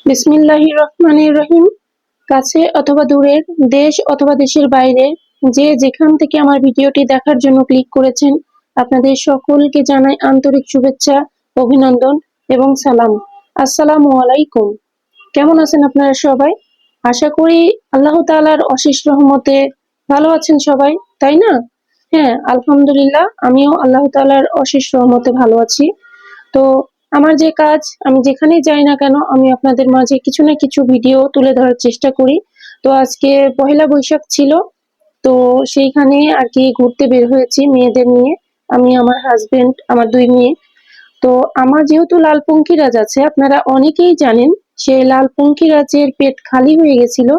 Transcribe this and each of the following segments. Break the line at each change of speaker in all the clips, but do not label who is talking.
বিসমিল্লাহির রহমানির রহিম। কাছে অথবা দূরের, দেশ অথবা দেশের বাইরে, যে যেখান থেকে আমার ভিডিওটি দেখার জন্য ক্লিক করেছেন, আপনাদের সকলকে জানাই আন্তরিক শুভেচ্ছা, অভিনন্দন এবং সালাম। আসসালামু আলাইকুম। কেমন আছেন আপনারা সবাই? আশা করি আল্লাহ তাআলার অশেষ রহমতে ভালো আছেন সবাই, তাই না? হ্যাঁ, আলহামদুলিল্লাহ, আমিও আল্লাহ তাআলার অশেষ রহমতে ভালো আছি। তো আমার যে কাজ, আমি যেখানেই যাই না কেন, আমি আপনাদের মাঝে কিছু না কিছু ভিডিও তুলে ধরার চেষ্টা করি। তো আজকে পহেলা বৈশাখ ছিল, তো সেইখানে আর কি ঘুরতে বের হয়েছি মেয়েদের নিয়ে। আমি, আমার হাজবেন্ড, আমার 2 মেয়ে। তো আমার যেহেতু লাল পঙ্খিরাজ আছে, আপনারা অনেকেই জানেন, সেই লাল পঙ্খিরাজের পেট খালি হয়ে গেছিল।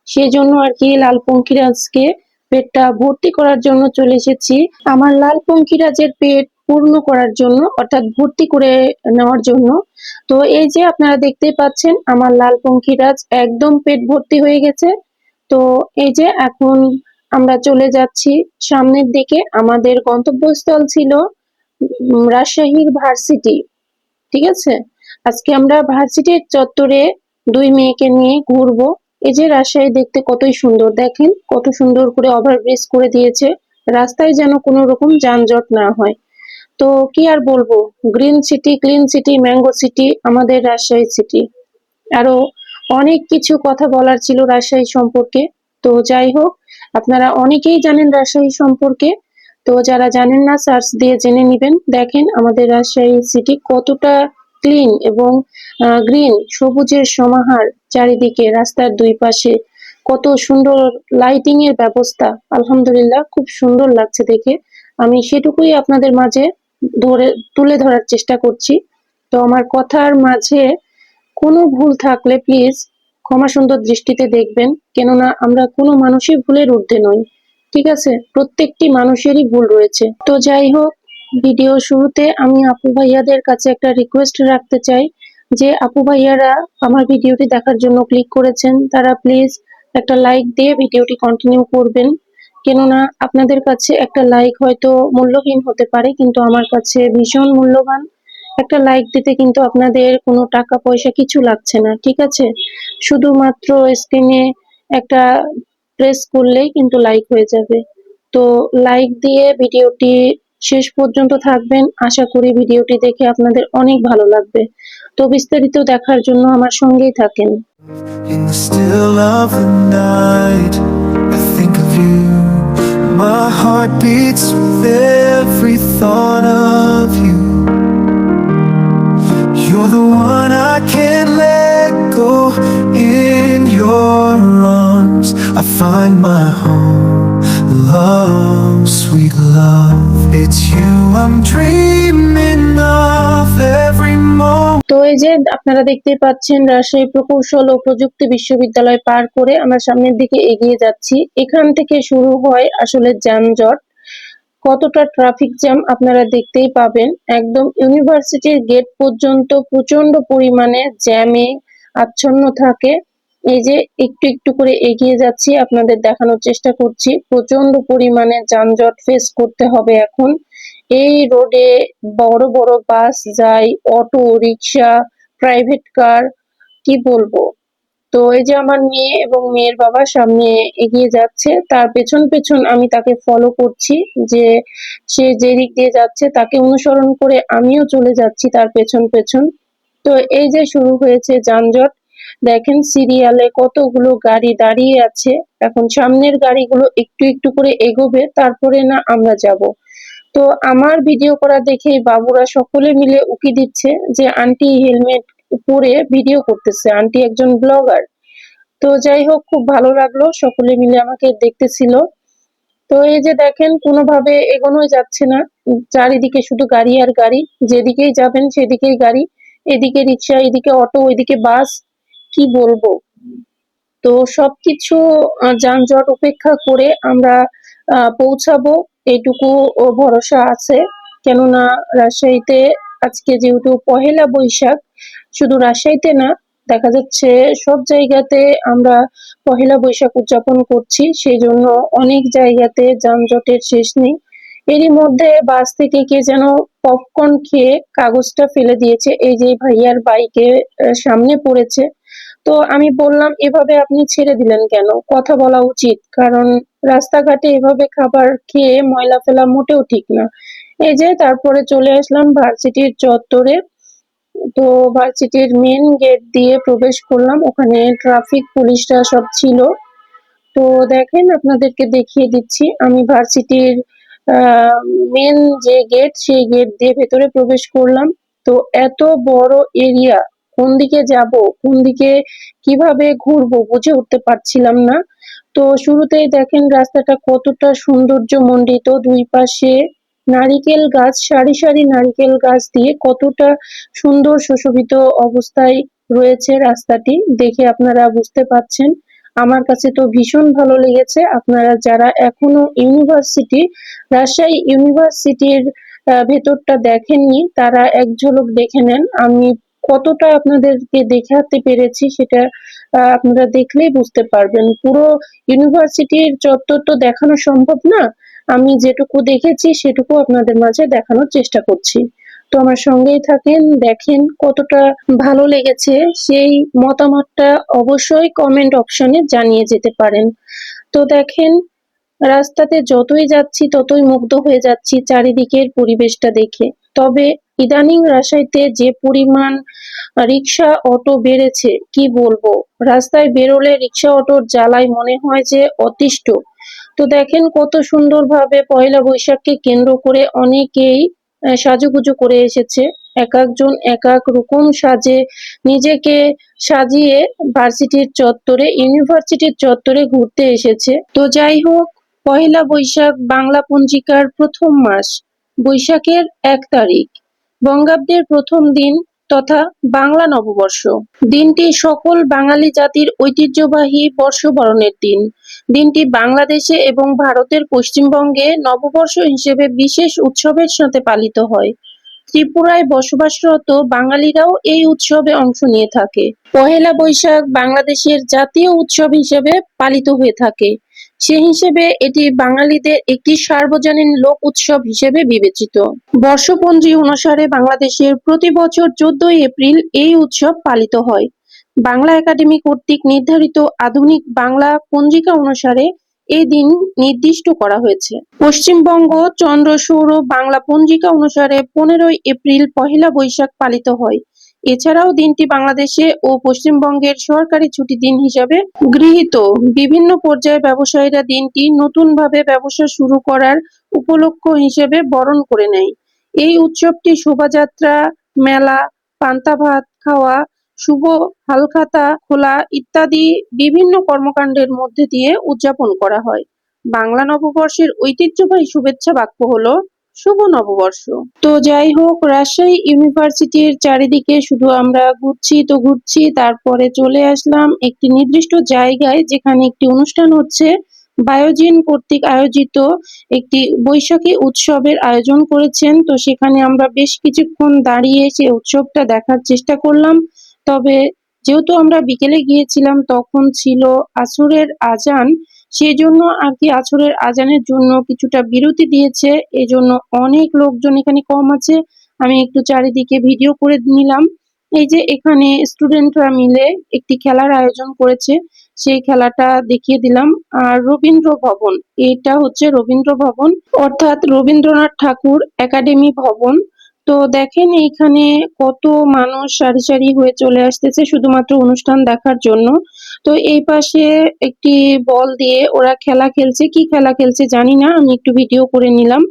সেজন্য আর কি লাল পঙ্খিরাজকে পেটটা ভর্তি করার জন্য চলে এসেছি। আমার লাল পঙ্খিরাজের পেট পূর্ণ করার জন্য, অর্থাৎ ভর্তি করে নেওয়ার জন্য। তো এই যে আপনারা দেখতেই পাচ্ছেন, আমার লাল পঙ্খিরাজ একদম পেট ভর্তি হয়ে গেছে। তো এই যে এখন আমরা চলে যাচ্ছি সামনের দিকে। আমাদের গন্তব্যস্থল ছিল রাজশাহীর ভার্সিটি। ঠিক আছে, আজকে আমরা ভার্সিটির চত্বরে 2 মেয়েকে নিয়ে ঘুরবো। এই যে রাজশাহী দেখতে কতই সুন্দর, দেখেন কত সুন্দর করে ওভারব্রিজ করে দিয়েছে, রাস্তায় যেন কোনো রকম যানজট না হয়। তো কি আর বলবো, green city, clean city, mango city আমাদের রাজশাহী সিটি। আরো অনেক কিছু কথা বলার ছিল রাজশাহী সম্পর্কে। তো যাই হোক, আপনারা অনেকেই জানেন রাজশাহী সম্পর্কে। তো যারা জানেন না, সার্চ দিয়ে জেনে নিবেন। দেখেন আমাদের রাজশাহী সিটি কতটা ক্লিন এবং গ্রিন, সবুজের সমাহার চারিদিকে, রাস্তার 2 পাশে কত সুন্দর লাইটিং এর ব্যবস্থা। আলহামদুলিল্লাহ, খুব সুন্দর লাগছে দেখে। আমি সেটুকুই আপনাদের মাঝে তুলে ধরার চেষ্টা করছি। তো আমার কথার মাঝে কোনো ভুল থাকলে প্লিজ ক্ষমা সুন্দর দৃষ্টিতে দেখবেন, কেননা আমরা কোনো মানুষই ভুলের ঊর্ধ্বে নই। ঠিক আছে, প্রত্যেকটি মানুষেরই ভুল রয়েছে। তো যাই হোক, ভিডিও শুরুতে আমি আপু ভাইয়াদের কাছে একটা রিকোয়েস্ট রাখতে চাই, যে আপু ভাইয়ারা আমার ভিডিওটি দেখার জন্য ক্লিক করেছেন, তারা প্লিজ একটা লাইক দিয়ে ভিডিওটি কন্টিনিউ করবেন। কেননা আপনাদের কাছে একটা লাইক হয়তো মূল্যহীন হতে পারে, কিন্তু আমার কাছে ভীষণ মূল্যবান। একটা লাইক দিতে কিন্তু আপনাদের কোনো টাকা পয়সা কিছু লাগছে না, ঠিক আছে? শুধুমাত্র স্ক্রিনে একটা প্রেস করলেই কিন্তু লাইক হয়ে যাবে। তো লাইক দিয়ে ভিডিওটি শেষ পর্যন্ত থাকবেন, আশা করি ভিডিওটি দেখে আপনাদের অনেক ভালো লাগবে। তো বিস্তারিত দেখার জন্য আমার সঙ্গেই থাকেন।
In the still of the night, I think of you. My heart beats with every thought of you. You're the one I can't let go. In your arms I find my home. Love, sweet love, it's you I'm dreaming of every moment.
তো এই যে আপনারা দেখতে পাচ্ছেন, রাজশাহী প্রকৌশল ও প্রযুক্তি বিশ্ববিদ্যালয় পার করে আমরা সামনের দিকে এগিয়ে যাচ্ছি। এখান থেকে শুরু হয় আসলে যানজট। কতটা ট্রাফিক জ্যাম আপনারা দেখতেই পাবেন। একদম ইউনিভার্সিটির গেট পর্যন্ত প্রচন্ড পরিমাণে জ্যামে আচ্ছন্ন থাকে। এই যে একটু একটু করে এগিয়ে যাচ্ছি, আপনাদের দেখানোর চেষ্টা করছি। প্রচন্ড পরিমাণে যানজট ফেস করতে হবে এখন। এই রোডে বড় বড় বাস যায়, অটো, রিক্সা, প্রাইভেট কার, কি বলবো। তো এই যে আমার মেয়ে এবং মেয়ের বাবা সামনে এগিয়ে যাচ্ছে, তার পেছন পেছন আমি তাকে ফলো করছি, যে সে যে দিক দিয়ে যাচ্ছে তাকে অনুসরণ করে আমিও চলে যাচ্ছি তার পেছন পেছন। তো এই যে শুরু হয়েছে যানজট, দেখেন সিরিয়ালে কতগুলো গাড়ি দাঁড়িয়ে আছে। এখন সামনের গাড়িগুলো একটু একটু করে এগোবে, তারপরে না আমরা যাব। তো আমার ভিডিও করা দেখে বাবুরা সকলে মিলে উকি দিচ্ছে যে আন্টি হেলমেট পরে ভিডিও করতেছে, আন্টি একজন ব্লগার। তো যাই হোক, খুব ভালো লাগলো, সকলে মিলে আমাকে দেখতেছিল। তো এই যে দেখেন, কোনোভাবে এগোনোই যাচ্ছে না, চারিদিকে শুধু গাড়ি আর গাড়ি, যেদিকেই যাবেন সেদিকেই গাড়ি, এদিকে রিক্সা, এদিকে অটো, এদিকে বাস, কি বলবো। তো সবকিছু যানজট উপেক্ষা করে আমরা পৌঁছাবো, এইটুকু ভরসা আছে। কেননা রাজশাহীতে আজকে যেহেতু পহেলা বৈশাখ, শুধু রাজশাহীতে না, দেখা যাচ্ছে সব জায়গাতে আমরা পহেলা বৈশাখ উদযাপন করছি, সেই জন্য অনেক জায়গাতে যানজটের শেষ নেই। এরই মধ্যে বাস থেকে কে যেন পপকর্ন খেয়ে কাগজটা ফেলে দিয়েছে, এই যে ভাইয়ার বাইকে সামনে পড়েছে। তো আমি বললাম, এভাবে আপনি ছেড়ে দিলেন কেন? কথা বলা উচিত, কারণ রাস্তাঘাটে এভাবে খাবার খেয়ে ময়লা ফেলা মোটেও ঠিক না। এই যে তারপরে চলে আসলাম ভার্সিটির চত্বরে। তো ভার্সিটির মেন গেট দিয়ে প্রবেশ করলাম, ওখানে ট্রাফিক পুলিশরা সব ছিল। তো দেখেন, আপনাদেরকে দেখিয়ে দিচ্ছি, আমি ভার্সিটির মেন যে গেট, সেই গেট দিয়ে ভেতরে প্রবেশ করলাম। তো এত বড় এরিয়া, কোন দিকে যাব, কোন দিকে কিভাবে ঘুরবো বুঝে উঠতে পারছিলাম না। তো শুরুতেই দেখেন রাস্তাটা কতটা সৌন্দর্যমণ্ডিত, দুই পাশে নারিকেল গাছ, সারি সারি নারিকেল গাছ দিয়ে কতটা সুন্দর সুশোভিত অবস্থায় রয়েছে রাস্তাটি, দেখে আপনারা বুঝতে পারছেন। আমার কাছে তো ভীষণ ভালো লেগেছে। আপনারা যারা এখনো রাজশাহী ইউনিভার্সিটির ভেতরটা দেখেননি, তারা এক ঝলক দেখে নেন। আমি কতটা আপনাদেরকে দেখাতে পেরেছি সেটা আপনারা দেখলেই বুঝতে পারবেন। পুরো ইউনিভার্সিটির চত্বর তো দেখানো সম্ভব না, আমি যেটুকু দেখেছি সেটুকু আপনাদের মাঝে দেখানোর চেষ্টা করছি। তো আমার সঙ্গেই থাকেন, দেখেন কতটা ভালো লেগেছে, সেই মতামতটা অবশ্যই কমেন্ট অপশনে জানিয়ে যেতে পারেন। তো দেখেন, রাস্তাতে যতই যাচ্ছি ততই মুগ্ধ হয়ে যাচ্ছি চারিদিকের পরিবেশটা দেখে। তবে ইদানিং রাজশাহীতে যে পরিমাণ রিক্সা অটো বেড়েছে, কি বলবো, রাস্তায় বেরোলে রিক্সা অটোর জ্বালায় মনে হয় যে অতিষ্ঠ। তো দেখেন কত সুন্দরভাবে পয়লা বৈশাখকে কেন্দ্র করে অনেকেই সাজুগুজু করে এসেছে। এক একজন এক এক রকম সাজে নিজেকে সাজিয়ে ইউনিভার্সিটির চত্বরে ঘুরতে এসেছে। তো যাই হোক, পহেলা বৈশাখ বাংলা পঞ্জিকার প্রথম মাস, বৈশাখের 1 তারিখ, বঙ্গাব্দের প্রথম দিন তথা বাংলা নববর্ষ। দিনটি সকল বাঙালি জাতির ঐতিহ্যবাহী বর্ষবরণের দিন। দিনটি বাংলাদেশে এবং ভারতের পশ্চিমবঙ্গে নববর্ষ হিসেবে বিশেষ উৎসবের সাথে পালিত হয়। ত্রিপুরায় বসবাসরত বাঙালিরাও এই উৎসবে অংশ নিয়ে থাকে। পহেলা বৈশাখ বাংলাদেশের জাতীয় উৎসব হিসেবে পালিত হয়ে থাকে। সে হিসেবে এটি বাঙালিদের একটি সার্বজনীন লোক উৎসব হিসেবে বিবেচিত। বর্ষপঞ্জি অনুসারে বাংলাদেশের প্রতি বছর 14ই এপ্রিল এই উৎসব পালিত হয়। বাংলা একাডেমি কর্তৃক নির্ধারিত আধুনিক বাংলা পঞ্জিকা অনুসারে এই দিন নির্দিষ্ট করা হয়েছে। পশ্চিমবঙ্গ চন্দ্র সৌর বাংলা পঞ্জিকা অনুসারে 15ই এপ্রিল পহেলা বৈশাখ পালিত হয়। এছাড়াও দিনটি বাংলাদেশে ও পশ্চিমবঙ্গের সরকারি ছুটির দিন হিসাবে গৃহীত। বিভিন্ন পর্যায়ে ব্যবসায়ীরা দিনটি নতুনভাবে ব্যবসা শুরু করার উপলক্ষ হিসেবে বরণ করে নেয়। এই উৎসবটি শোভাযাত্রা, মেলা, পান্তা ভাত খাওয়া, শুভ হালখাতা খোলা ইত্যাদি বিভিন্ন কর্মকাণ্ডের মধ্যে দিয়ে উদযাপন করা হয়। বাংলা নববর্ষের ঐতিহ্যবাহী শুভেচ্ছা বাক্য হলো শুভ নববর্ষ। তো যাই হোক, রাজশাহী ইউনিভার্সিটির চারিদিকে শুধু আমরা ঘুরছি তো ঘুরছি, তারপরে চলে আসলাম একটি নির্দিষ্ট জায়গায় যেখানে একটি অনুষ্ঠান হচ্ছে। বায়োজিন কর্তৃক আয়োজিত একটি বৈশাখী উৎসবের আয়োজন করেছেন। তো সেখানে আমরা বেশ কিছুক্ষণ দাঁড়িয়ে সেই উৎসবটা দেখার চেষ্টা করলাম। তবে যেহেতু আমরা বিকেলে গিয়েছিলাম, তখন ছিল আসরের আজান, সেই জন্য আর কি আসরের আজানের জন্য কিছুটা বিরতি দিয়েছে, এই জন্য অনেক লোকজন এখানে কম আছে। আমি একটু চারিদিকে ভিডিও করে নিলাম। এই যে এখানে স্টুডেন্টরা মিলে একটি খেলার আয়োজন করেছে, সেই খেলাটা দেখিয়ে দিলাম। আর রবীন্দ্র ভবন, এটা হচ্ছে রবীন্দ্র ভবন, অর্থাৎ রবীন্দ্রনাথ ঠাকুর একাডেমি ভবন। তো দেখেন এইখানে কত মানুষ সারি সারি হয়ে চলে আসতেছে শুধুমাত্র অনুষ্ঠান দেখার জন্য। তো এই পাশে একটি বল দিয়ে ওরা খেলা খেলছে, কি খেলা খেলছে জানি না, আমি একটু ভিডিও করে নিলাম।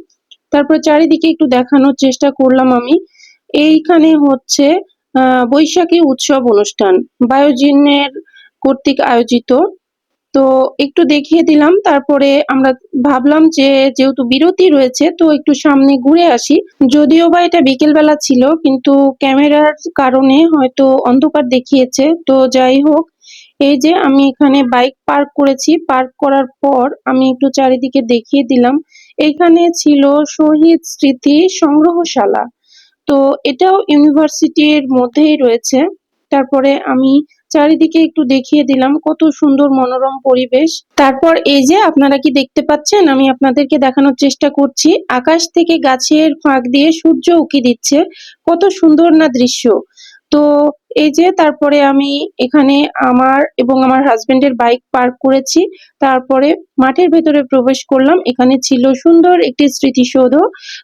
তারপর চারিদিকে একটু দেখানোর চেষ্টা করলাম আমি। এইখানে হচ্ছে বৈশাখী উৎসব অনুষ্ঠান, বায়োজিনের কর্তৃক আয়োজিত। তো একটু দেখিয়ে দিলাম, তারপরে আমরা ভাবলাম যে যেহেতু বিরতি রয়েছে তো একটু সামনে ঘুরে আসি। যদিও বা এটা বিকেল বেলা ছিল, কিন্তু ক্যামেরার কারণে হয়তো অন্ধকার দেখিয়েছে। তো যাই হোক, এই যে আমি এখানে বাইক পার্ক করেছি, পার্ক করার পর আমি একটু চারিদিকে দেখিয়ে দিলাম। এখানে ছিল শহীদ স্মৃতি সংগ্রহশালা। তো এটাও ইউনিভার্সিটির মধ্যেই রয়েছে। তারপরে আমি চারিদিকে একটু দেখিয়ে দিলাম, কত সুন্দর মনোরম পরিবেশ। তারপর এই যে আপনারা কি দেখতে পাচ্ছেন, আমি আপনাদেরকে দেখানোর চেষ্টা করছি, আকাশ থেকে গাছের ফাঁক দিয়ে সূর্য উঁকি দিচ্ছে, কত সুন্দর না দৃশ্য। তো এই যে তারপরে আমি এখানে আমার এবং আমার হাজবেন্ডের বাইক পার্ক করেছি, তারপরে মাঠের ভেতরে প্রবেশ করলাম। এখানে ছিল সুন্দর একটি স্মৃতিসৌধ।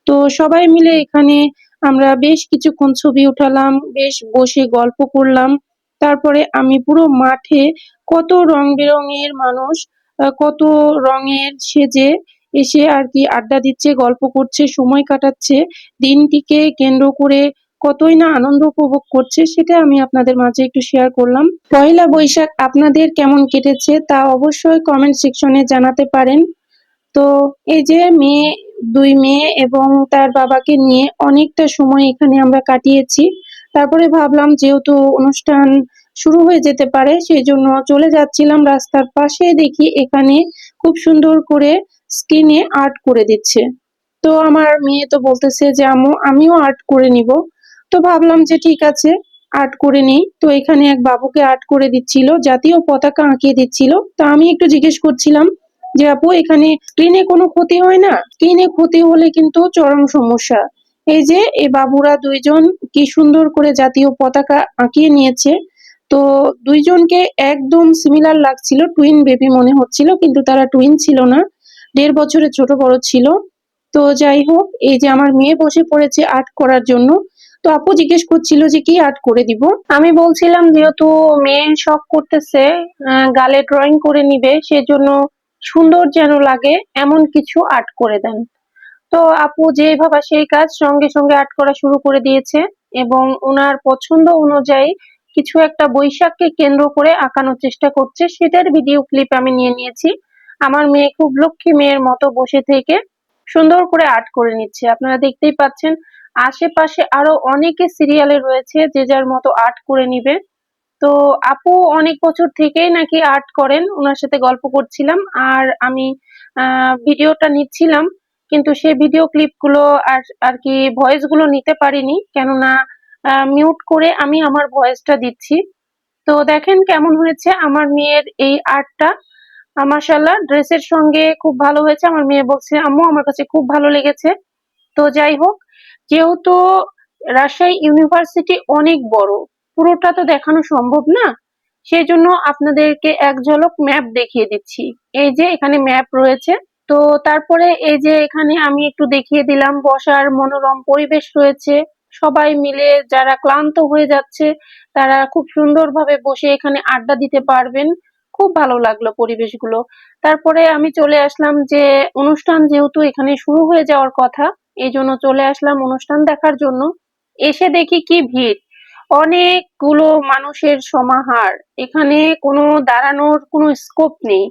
তো সবাই মিলে এখানে আমরা বেশ কিছুক্ষণ ছবি উঠালাম, বেশ বসে গল্প করলাম। তারপরে আমি পুরো মাঠে কত রং বেরঙের মানুষ, কত রঙের সেজে এসে আর কি আড্ডা দিচ্ছে, গল্প করছে, সময় কাটাচ্ছে, দিনটিকে কেন্দ্র করে কতই না আনন্দ উপভোগ করছে, সেটা আমি আপনাদের মাঝে একটু শেয়ার করলাম। পয়লা বৈশাখ আপনাদের কেমন কেটেছে তা অবশ্যই কমেন্ট সেকশনে জানাতে পারেন। তো এই যে দুই মেয়ে এবং তার বাবাকে নিয়ে অনেকটা সময় এখানে আমরা কাটিয়েছি। তারপরে ভাবলাম যেহেতু অনুষ্ঠান শুরু হয়ে যেতে পারে, সেই জন্য চলে যাচ্ছিলাম। রাস্তার পাশে দেখি এখানে খুব সুন্দর করে স্ক্রিনে আর্ট করে দিচ্ছে। তো আমার মেয়ে তো বলতেছে যে আম্মু আমিও আর্ট করে নিব। তো ভাবলাম যে ঠিক আছে, আর্ট করে নিই। তো এখানে এক বাবুকে আর্ট করে দিচ্ছিল, জাতীয় পতাকা আঁকিয়ে দিচ্ছিল। তো আমি একটু জিজ্ঞেস করছিলাম যে আপু এখানে স্ক্রিনে কোনো ক্ষতি হয় না? স্ক্রিনে ক্ষতি হলে কিন্তু চরম সমস্যা। এই যে এই বাবুরা দুইজন কি সুন্দর করে জাতীয় পতাকা আঁকিয়ে নিয়েছে। তো দুইজনকে একদম সিমিলার লাগছিল, টুইন বেবি মনে হচ্ছিল, কিন্তু তারা টুইন ছিল না, 1.5 বছরের ছোট বড় ছিল। তো যাই হোক, এই যে আমার মেয়ে বসে পড়েছে আর্ট করার জন্য। তো আপু জিজ্ঞেস করছিল যে কি আর্ট করে দিব। আমি বলছিলাম যেহেতু মেয়ে শখ করতেছে গালে ড্রয়িং করে নিবে, সেজন্য সুন্দর যেন লাগে এমন কিছু আর্ট করে দেন। তো আপু যেই ভাবা সেই কাজ, সঙ্গে সঙ্গে আর্ট করা শুরু করে দিয়েছে এবং ওনার পছন্দ অনুযায়ী কিছু একটা বৈশাখকে কেন্দ্র করে আঁকানোর চেষ্টা করছে, সেটার ভিডিও ক্লিপ আমি নিয়ে নিয়েছি। আমার মেয়ে খুব লক্ষ্মী মেয়ের মতো বসে থেকে সুন্দর করে আর্ট করে নিচ্ছে, আপনারা দেখতেই পাচ্ছেন। আশেপাশে আরো অনেকে সিরিয়ালে রয়েছে, যে যার মতো আর্ট করে নিবে। তো আপু অনেক বছর থেকেই নাকি আর্ট করেন, ওনার সাথে গল্প করছিলাম আর আমি ভিডিওটা নিচ্ছিলাম, কিন্তু সেই ভিডিও ক্লিপ গুলো আর আর কি ভয়েস গুলো নিতে পারিনি, কেননা মিউট করে আমি আমার ভয়েসটা দিচ্ছি। তো দেখেন কেমন হয়েছে আমার মেয়ের এই আর্টটা। মাশাআল্লাহ, ড্রেসের সঙ্গে খুব ভালো হয়েছে। আমার মেয়ে বলছে আম্মু আমার কাছে খুব ভালো লেগেছে। তো যাই হোক, যেহেতু রাজশাহী ইউনিভার্সিটি অনেক বড়, পুরোটা তো দেখানো সম্ভব না, সেই জন্য আপনাদেরকে এক ঝলক ম্যাপ দেখিয়ে দিচ্ছি। এই যে এখানে ম্যাপ রয়েছে। তো তারপরে এই যে এখানে আমি একটু দেখিয়ে দিলাম, বসার মনোরম পরিবেশ রয়েছে। সবাই মিলে যারা ক্লান্ত হয়ে যাচ্ছে তারা খুব সুন্দরভাবে বসে এখানে আড্ডা দিতে পারবেন। খুব ভালো লাগলো পরিবেশগুলো। তারপরে আমি চলে আসলাম যে অনুষ্ঠান যেহেতু এখানে শুরু হয়ে যাওয়ার কথা, এই জন্য চলে আসলাম অনুষ্ঠান দেখার জন্য। এসে দেখি কি ভিড়, অনেকগুলো মানুষের সমাহার। এখানে কোনো দাঁড়ানোর কোনো স্কোপ নেই,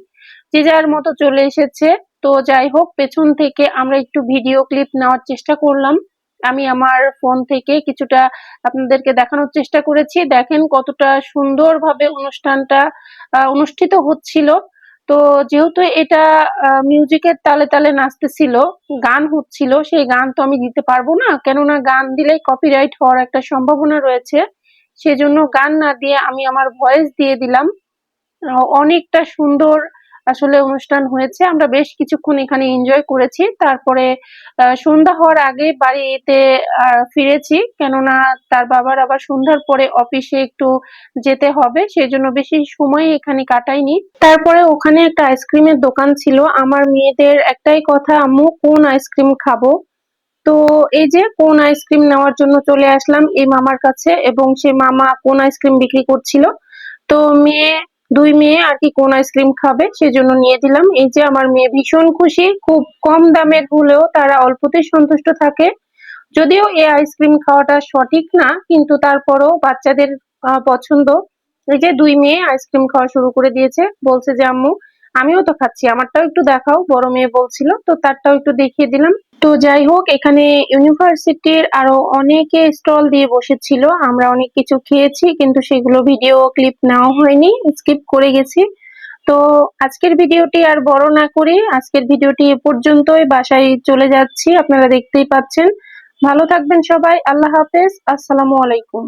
যে যার মতো চলে এসেছে। তো যাই হোক, পেছন থেকে আমরা একটু ভিডিও ক্লিপ নেওয়ার চেষ্টা করলাম। আমি আমার ফোন থেকে কিছুটা আপনাদেরকে দেখানোর চেষ্টা করেছি। দেখেন কতটা সুন্দরভাবে অনুষ্ঠানটা অনুষ্ঠিত হচ্ছিল। তো যেহেতু এটা মিউজিকের তালে তালে নাচতেছিল, গান হচ্ছিল, সেই গান তো আমি দিতে পারবো না, কেননা গান দিলেই কপিরাইট হওয়ার একটা সম্ভাবনা রয়েছে। সেজন্য গান না দিয়ে আমি আমার ভয়েস দিয়ে দিলাম। অনেকটা সুন্দর আসলে অনুষ্ঠান হয়েছে। আমরা বেশ কিছুক্ষণ এখানে এনজয় করেছি। তারপরে সন্ধ্যা হওয়ার আগে বাড়িতে ফিরেছি, কেননা তার বাবার আবার সন্ধ্যার পরে অফিসে একটু যেতে হবে, সেজন্য বেশি সময় এখানে কাটাইনি। তারপরে ওখানে একটা আইসক্রিমের দোকান ছিল। আমার মেয়েদের একটাই কথা, আম্মু কোন আইসক্রিম খাবো। তো এই যে কোন আইসক্রিম নেওয়ার জন্য চলে আসলাম এই মামার কাছে, এবং সে মামা কোন আইসক্রিম বিক্রি করছিল। তো দুই মেয়ে আর কি কোন আইসক্রিম খাবে সেজন্য নিয়ে দিলাম। এই যে আমার মেয়ে ভীষণ খুশি, খুব কম দামের হলেও তারা অল্পতেই সন্তুষ্ট থাকে। যদিও এই আইসক্রিম খাওয়াটা সঠিক না, কিন্তু তারপরও বাচ্চাদের পছন্দ। এই যে দুই মেয়ে আইসক্রিম খাওয়া শুরু করে দিয়েছে, বলছে যে আম্মু আমিও তো খাচ্ছি, আমারটাও একটু দেখাও, বড় মেয়ে বলছিল, তো তারটাও একটু দেখিয়ে দিলাম। তো যাই হোক, এখানে ইউনিভার্সিটির আরো অনেকে স্টল দিয়ে বসেছিল, আমরা অনেক কিছু খেয়েছি, কিন্তু সেগুলো ভিডিও ক্লিপ নেওয়া হয়নি, স্কিপ করে গেছি। তো আজকের ভিডিওটি আর বড় না করি, আজকের ভিডিওটি এ পর্যন্তই, বাসায় চলে যাচ্ছি, আপনারা দেখতেই পাচ্ছেন। ভালো থাকবেন সবাই, আল্লাহ হাফেজ, আসসালামু আলাইকুম।